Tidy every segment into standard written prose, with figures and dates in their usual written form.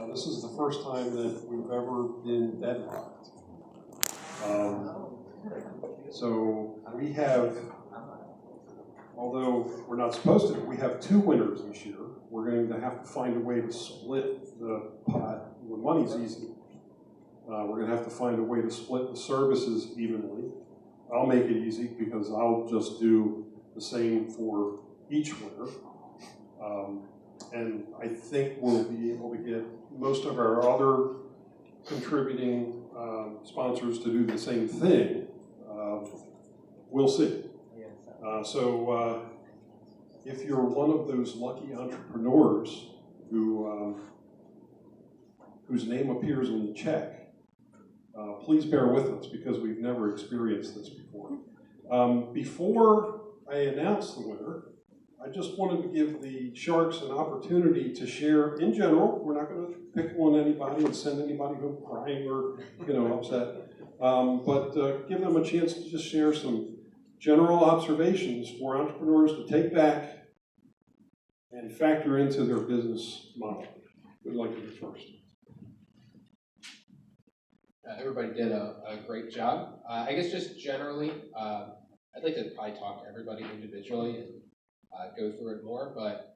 This is the first time that we've ever been deadlocked. So we have, although we're not supposed to, we have 2 winners this year. We're going to have to find a way to split the pot. The money's easy. We're going to have to find a way to split the services evenly. I'll make it easy because I'll just do the same for each winner. And I think we'll be able to get most of our other contributing sponsors to do the same thing. We'll see. So if you're one of those lucky entrepreneurs whose name appears on the check, please bear with us because we've never experienced this before. Before I announce the winner, I just wanted to give the Sharks an opportunity to share in general. We're not going to pick on anybody and send anybody home crying or upset, but give them a chance to just share some general observations for entrepreneurs to take back and factor into their business model. Who'd like to go first? Everybody did a great job. I guess just generally, I'd like to probably talk to everybody individually and go through it more, but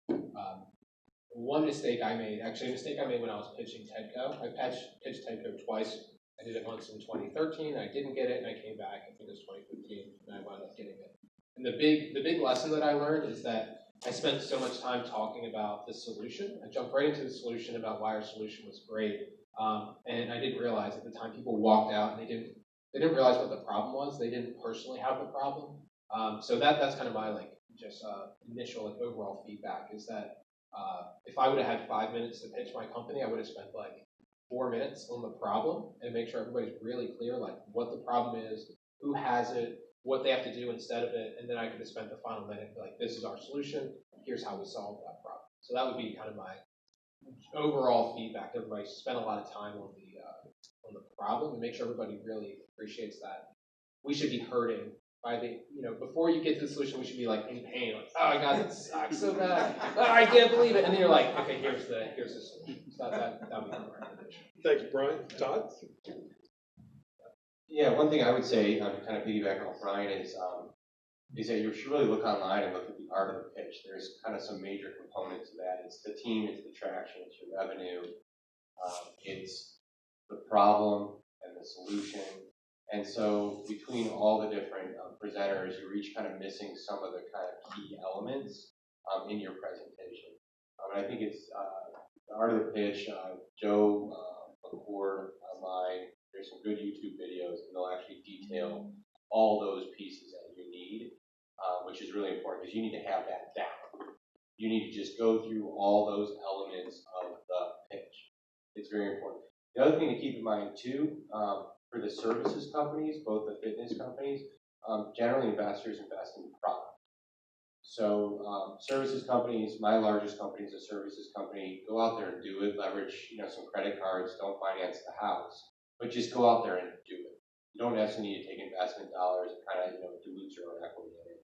one mistake I made, actually a mistake I made when I was pitching TEDCO. I pitched TEDCO twice. I did it once in 2013, I didn't get it, and I came back, I think it was 2015, and I wound up getting it. And the big lesson that I learned is that I spent so much time talking about the solution. I jumped right into the solution about why our solution was great, and I didn't realize at the time people walked out and they didn't realize what the problem was. They didn't personally have the problem. So that's kind of my initial overall feedback is that if I would have had 5 minutes to pitch my company, I would have spent 4 minutes on the problem and make sure everybody's really clear what the problem is, who has it, what they have to do instead of it, and then I could have spent the final minute this is our solution, here's how we solve that problem. So that would be kind of my overall feedback. Everybody spent a lot of time on the problem and make sure everybody really appreciates that. We should be hurting by before you get to the solution, we should be in pain, oh God, it sucks so bad, oh, I can't believe it, and then you're okay, here's the solution. So that would be my recommendation. Thank you, Brian. Todd? Yeah, one thing I would say, kind of piggybacking on Brian, is that you should really look online and look at the art of the pitch. There's kind of some major components to that. It's the team, it's the traction, it's your revenue, it's the problem and the solution. And so between all the different presenters, you're each kind of missing some of the kind of key elements in your presentation. And I think it's the art of the pitch. Joe McCord online, there's some good YouTube videos, and they'll actually detail all those pieces that you need, which is really important because you need to have that down. You need to just go through all those elements of the pitch. It's very important. The other thing to keep in mind too, for the services companies, both the fitness companies, generally investors invest in product. So services companies, my largest company is a services company, go out there and do it, leverage some credit cards, don't finance the house, but just go out there and do it. You don't necessarily need to take investment dollars and kind of dilute your own equity in it.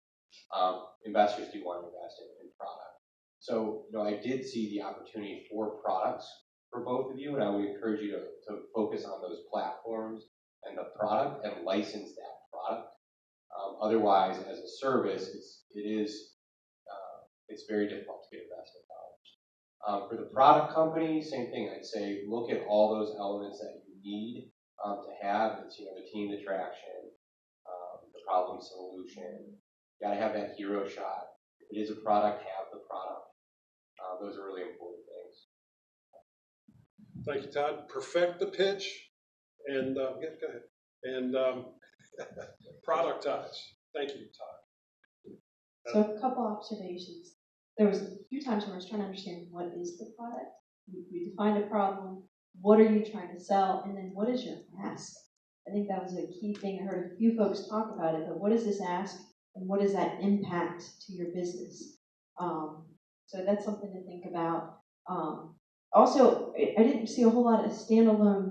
Investors do want to invest in product. So I did see the opportunity for products for both of you, and I would encourage you to focus on those platforms and the product and license that product. Otherwise, as a service, it's very difficult to get investment dollars. For the product company, same thing. I'd say look at all those elements that you need to have. It's the team, the traction, the problem solution. You got to have that hero shot. If it is a product, have the product. Those are really important things. Thank you, Todd. Perfect the pitch and go ahead. And productize. Thank you, Todd. So a couple observations. There was a few times where I was trying to understand what is the product. We defined a problem. What are you trying to sell? And then what is your ask? I think that was a key thing. I heard a few folks talk about it, but what is this ask and what is that impact to your business? So that's something to think about. Also, I didn't see a whole lot of standalone